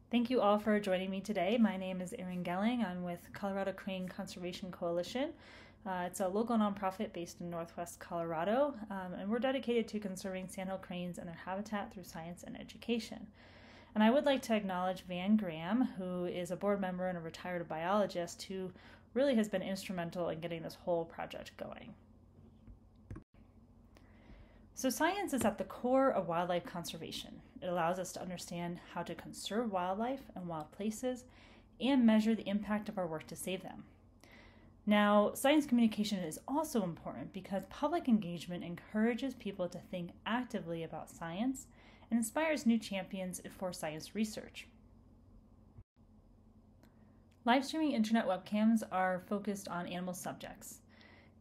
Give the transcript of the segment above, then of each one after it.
Thank you all for joining me today. My name is Erin Gelling. I'm with Colorado Crane Conservation Coalition. It's a local nonprofit based in Northwest Colorado, and we're dedicated to conserving sandhill cranes and their habitat through science and education. And I would like to acknowledge Van Graham, who is a board member and a retired biologist who really has been instrumental in getting this whole project going. So science is at the core of wildlife conservation. It allows us to understand how to conserve wildlife and wild places and measure the impact of our work to save them. Now, science communication is also important because public engagement encourages people to think actively about science and inspires new champions for science research. Live streaming internet webcams are focused on animal subjects,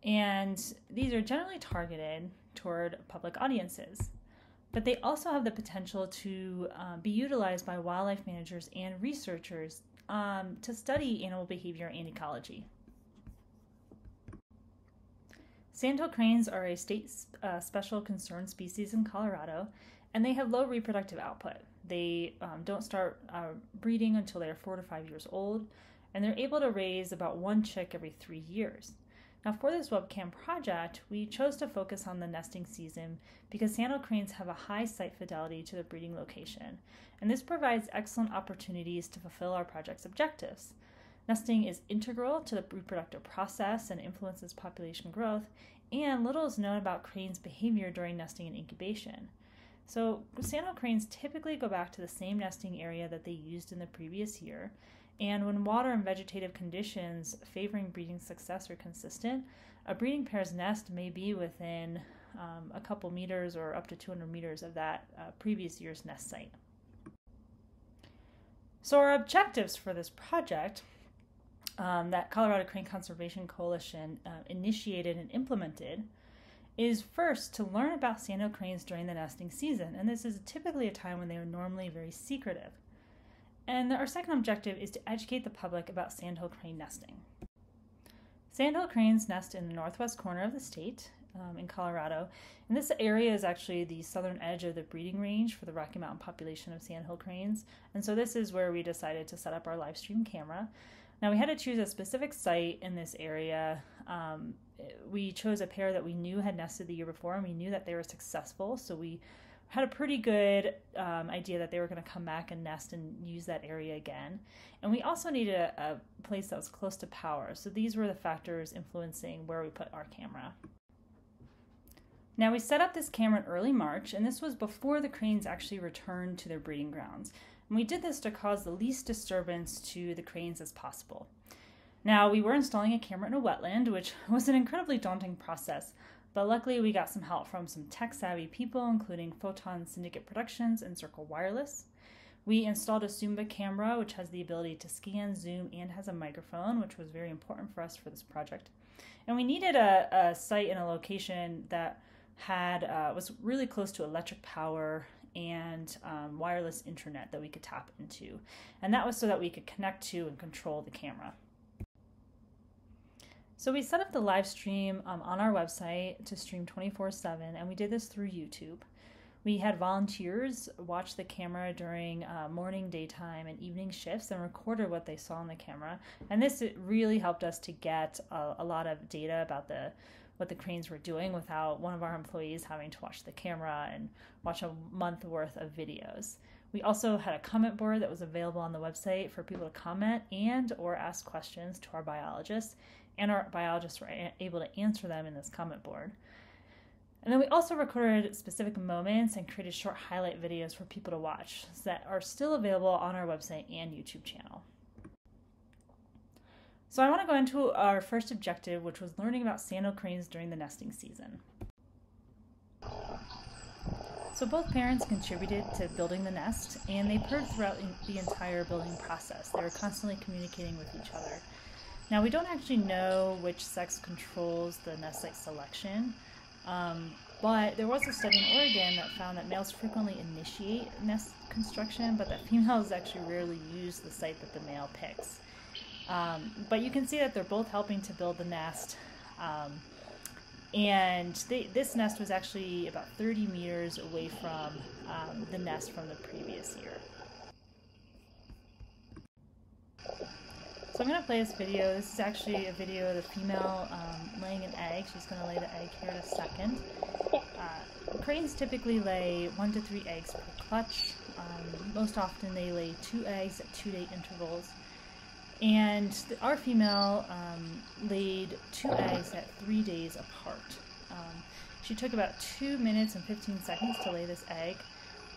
and these are generally targeted toward public audiences. But they also have the potential to be utilized by wildlife managers and researchers to study animal behavior and ecology. Sandhill cranes are a state special concern species in Colorado, and they have low reproductive output. They don't start breeding until they are 4 to 5 years old, and they're able to raise about 1 chick every 3 years. Now, for this webcam project, we chose to focus on the nesting season because sandhill cranes have a high site fidelity to the breeding location, and this provides excellent opportunities to fulfill our project's objectives. Nesting is integral to the reproductive process and influences population growth, and little is known about cranes' behavior during nesting and incubation. So, sandhill cranes typically go back to the same nesting area that they used in the previous year, and when water and vegetative conditions favoring breeding success are consistent, a breeding pair's nest may be within a couple meters or up to 200 meters of that previous year's nest site. So our objectives for this project that Colorado Crane Conservation Coalition initiated and implemented is first to learn about sandhill cranes during the nesting season, and this is typically a time when they are normally very secretive. And our second objective is to educate the public about sandhill crane nesting. Sandhill cranes nest in the northwest corner of the state in Colorado, and this area is actually the southern edge of the breeding range for the Rocky Mountain population of sandhill cranes, and so this is where we decided to set up our live stream camera. Now, we had to choose a specific site in this area. We chose a pair that we knew had nested the year before, and we knew that they were successful, so we had a pretty good idea that they were going to come back and nest and use that area again. And we also needed a place that was close to power. So these were the factors influencing where we put our camera. Now, we set up this camera in early March, and this was before the cranes actually returned to their breeding grounds. And we did this to cause the least disturbance to the cranes as possible. Now, we were installing a camera in a wetland, which was an incredibly daunting process. But luckily, we got some help from some tech-savvy people, including Photon Syndicate Productions and Circle Wireless. We installed a Zumba camera, which has the ability to scan, zoom, and has a microphone, which was very important for us for this project. And we needed a site and a location that was really close to electric power and wireless internet that we could tap into. And that was so that we could connect to and control the camera. So we set up the live stream on our website to stream 24/7, and we did this through YouTube. We had volunteers watch the camera during morning, daytime, and evening shifts and recorded what they saw on the camera. And this really helped us to get a lot of data about what the cranes were doing without one of our employees having to watch the camera and watch a month worth of videos. We also had a comment board that was available on the website for people to comment and or ask questions to our biologists, and our biologists were able to answer them in this comment board. And then we also recorded specific moments and created short highlight videos for people to watch that are still available on our website and YouTube channel. So I want to go into our first objective, which was learning about sandhill cranes during the nesting season. So both parents contributed to building the nest, and they purred throughout the entire building process. They were constantly communicating with each other. Now, we don't actually know which sex controls the nest site selection, but there was a study in Oregon that found that males frequently initiate nest construction, but that females actually rarely use the site that the male picks. But you can see that they're both helping to build the nest, and this nest was actually about 30 meters away from the nest from the previous year. So I'm going to play this video. This is actually a video of the female laying an egg. She's going to lay the egg here in a second. Cranes typically lay 1 to 3 eggs per clutch. Most often they lay 2 eggs at 2-day intervals. And our female laid 2 eggs at 3 days apart. She took about 2 minutes and 15 seconds to lay this egg.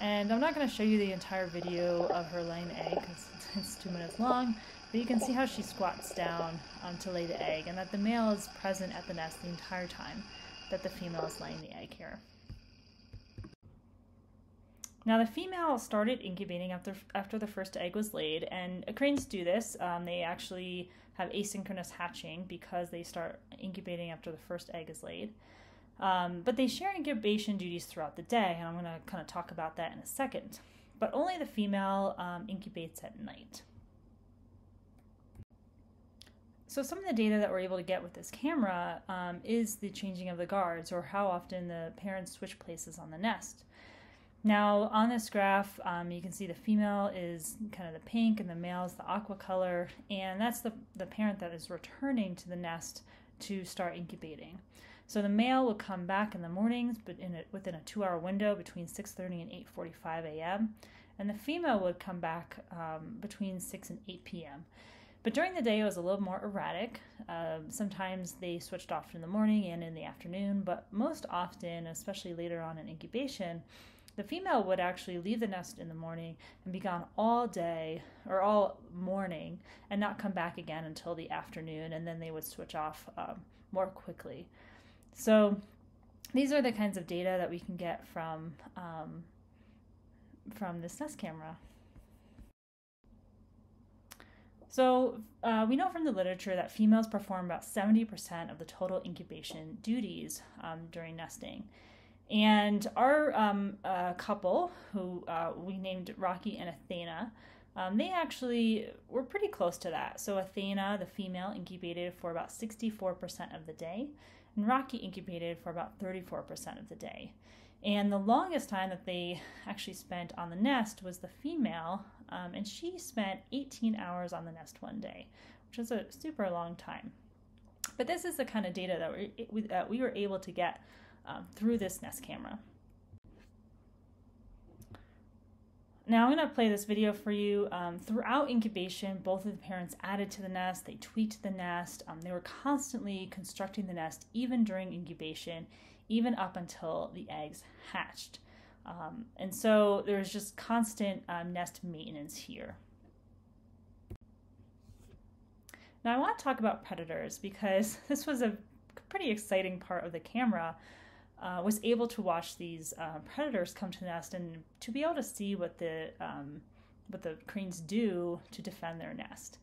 And I'm not going to show you the entire video of her laying the egg because it's 2 minutes long, but you can see how she squats down to lay the egg, and that the male is present at the nest the entire time that the female is laying the egg here. Now the female started incubating after the first egg was laid, and cranes do this. They actually have asynchronous hatching because they start incubating after the first egg is laid. But they share incubation duties throughout the day, and I'm going to kind of talk about that in a second. But only the female incubates at night. So some of the data that we're able to get with this camera is the changing of the guards, or how often the parents switch places on the nest. Now on this graph, you can see the female is kind of the pink and the male is the aqua color, and that's the parent that is returning to the nest to start incubating. So the male will come back in the mornings, but within a 2-hour window between 6:30 and 8:45 a.m., and the female would come back between 6 and 8 p.m. But during the day, it was a little more erratic. Sometimes they switched off in the morning and in the afternoon, but most often, especially later on in incubation, the female would actually leave the nest in the morning and be gone all day or all morning and not come back again until the afternoon, and then they would switch off more quickly. So these are the kinds of data that we can get from this nest camera. So we know from the literature that females perform about 70% of the total incubation duties during nesting. And our couple, who we named Rocky and Athena, they actually were pretty close to that. So Athena, the female, incubated for about 64% of the day, and Rocky incubated for about 34% of the day. And the longest time that they actually spent on the nest was the female, and she spent 18 hours on the nest one day, which is a super long time. But this is the kind of data that we were able to get through this nest camera. Now I'm going to play this video for you. Throughout incubation, both of the parents added to the nest, they tweaked the nest, they were constantly constructing the nest even during incubation, even up until the eggs hatched. And so there's just constant nest maintenance here. Now I want to talk about predators because this was a pretty exciting part of the camera. Was able to watch these predators come to the nest and to be able to see what the cranes do to defend their nest.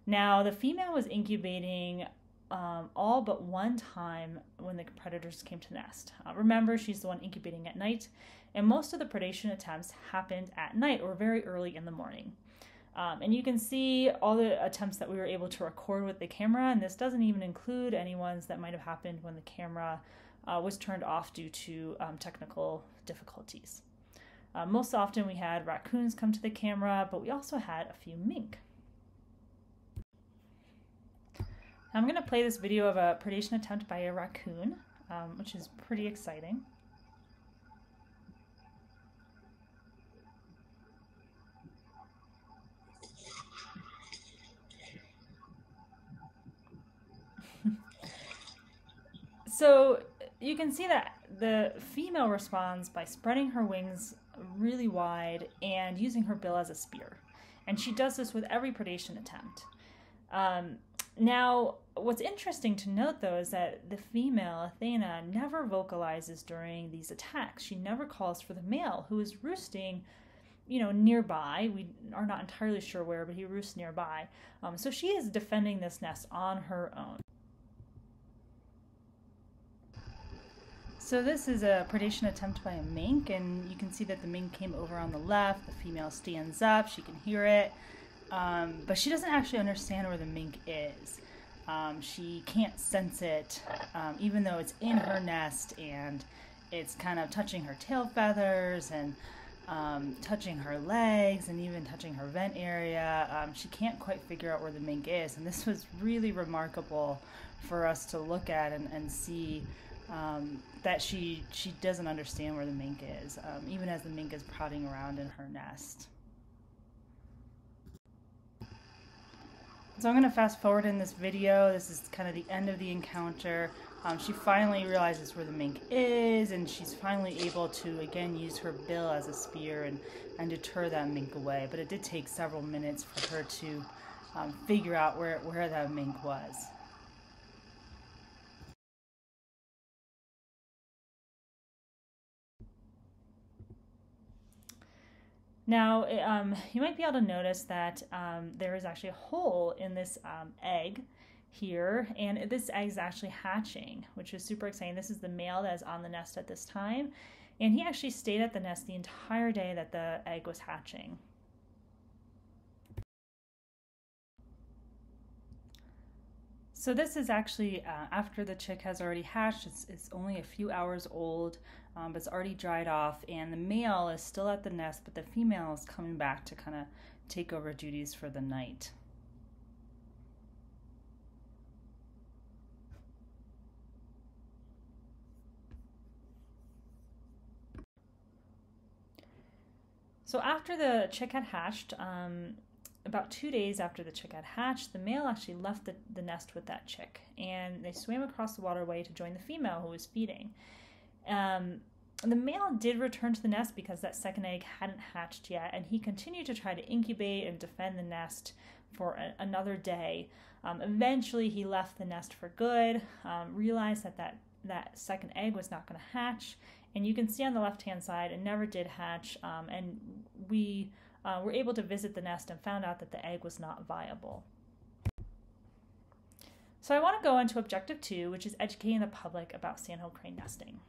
Now the female was incubating all but one time when the predators came to the nest. Remember, she's the one incubating at night, and most of the predation attempts happened at night or very early in the morning. And you can see all the attempts that we were able to record with the camera, and this doesn't even include any ones that might have happened when the camera was turned off due to technical difficulties. Most often we had raccoons come to the camera, but we also had a few mink. I'm going to play this video of a predation attempt by a raccoon, which is pretty exciting. So you can see that the female responds by spreading her wings really wide and using her bill as a spear. And she does this with every predation attempt. Now, what's interesting to note, though, is that the female, Athena, never vocalizes during these attacks. She never calls for the male, who is roosting, nearby. We are not entirely sure where, but he roosts nearby. So she is defending this nest on her own. So this is a predation attempt by a mink, and you can see that the mink came over on the left. The female stands up, she can hear it, but she doesn't actually understand where the mink is. She can't sense it, even though it's in her nest and it's kind of touching her tail feathers, and touching her legs and even touching her vent area. She can't quite figure out where the mink is, and this was really remarkable for us to look at and see that she doesn't understand where the mink is, even as the mink is prodding around in her nest. So I'm going to fast forward in this video. This is kind of the end of the encounter. She finally realizes where the mink is, and she's finally able to again use her bill as a spear and deter that mink away. But it did take several minutes for her to figure out where that mink was. Now, you might be able to notice that there is actually a hole in this egg here, and this egg is actually hatching, which is super exciting. This is the male that is on the nest at this time, and he actually stayed at the nest the entire day that the egg was hatching. So this is actually after the chick has already hatched. It's only a few hours old, but it's already dried off, and the male is still at the nest, but the female is coming back to kind of take over duties for the night. So after the chick had hatched, about 2 days after the chick had hatched, the male actually left the nest with that chick, and they swam across the waterway to join the female who was feeding. The male did return to the nest because that second egg hadn't hatched yet, and he continued to try to incubate and defend the nest for another day. Eventually, he left the nest for good, realized that second egg was not going to hatch, and you can see on the left-hand side it never did hatch, and we were able to visit the nest and found out that the egg was not viable. So I want to go into objective 2, which is educating the public about sandhill crane nesting.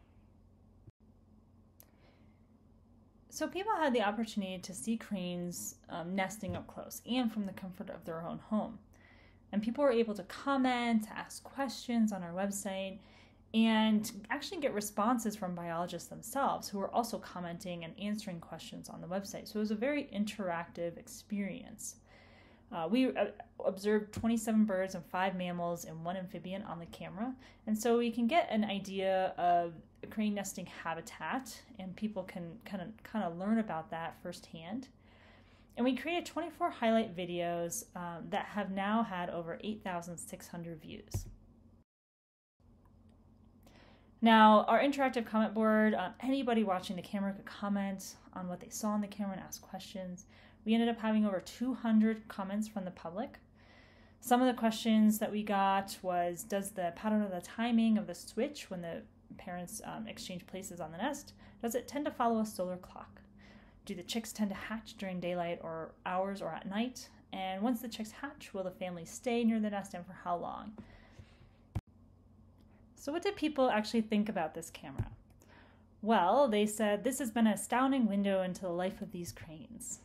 So people had the opportunity to see cranes nesting up close and from the comfort of their own home. And people were able to comment, to ask questions on our website, and actually get responses from biologists themselves who were also commenting and answering questions on the website. So it was a very interactive experience. We observed 27 birds and 5 mammals and 1 amphibian on the camera, and so we can get an idea of crane nesting habitat, and people can kind of learn about that firsthand. And we created 24 highlight videos that have now had over 8,600 views. Now, our interactive comment board, anybody watching the camera could comment on what they saw on the camera and ask questions. We ended up having over 200 comments from the public. Some of the questions that we got was, does the pattern of the timing of the switch when the parents exchange places on the nest, does it tend to follow a solar clock? Do the chicks tend to hatch during daylight or hours or at night? And once the chicks hatch, will the family stay near the nest and for how long? So what did people actually think about this camera? Well, they said this has been an astounding window into the life of these cranes.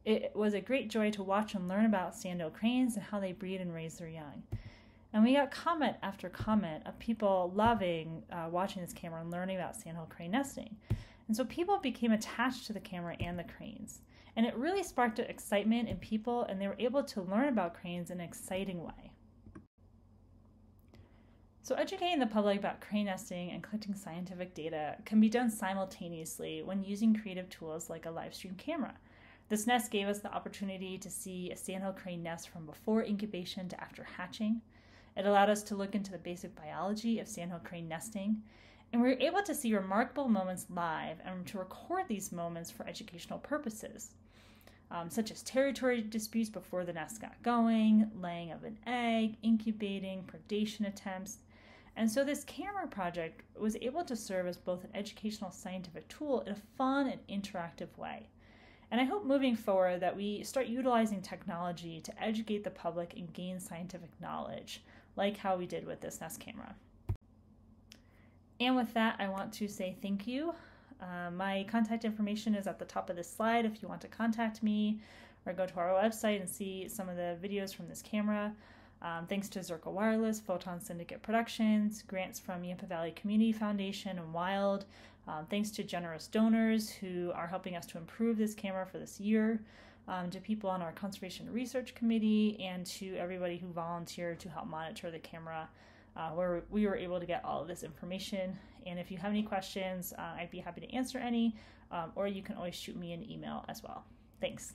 It was a great joy to watch and learn about sandhill cranes and how they breed and raise their young. And we got comment after comment of people loving watching this camera and learning about sandhill crane nesting. And so people became attached to the camera and the cranes. And it really sparked excitement in people, and they were able to learn about cranes in an exciting way. So educating the public about crane nesting and collecting scientific data can be done simultaneously when using creative tools like a live stream camera. This nest gave us the opportunity to see a sandhill crane nest from before incubation to after hatching. It allowed us to look into the basic biology of sandhill crane nesting, and we were able to see remarkable moments live and to record these moments for educational purposes, such as territory disputes before the nest got going, laying of an egg, incubating, predation attempts. And so this camera project was able to serve as both an educational scientific tool in a fun and interactive way. And I hope moving forward that we start utilizing technology to educate the public and gain scientific knowledge, like how we did with this nest camera. And with that, I want to say thank you. My contact information is at the top of this slide if you want to contact me or go to our website and see some of the videos from this camera. Thanks to Zirca Wireless, Photon Syndicate Productions, grants from Yampa Valley Community Foundation and WILD Thanks to generous donors who are helping us to improve this camera for this year, to people on our Conservation Research Committee, and to everybody who volunteered to help monitor the camera, where we were able to get all of this information. And if you have any questions, I'd be happy to answer any, or you can always shoot me an email as well. Thanks.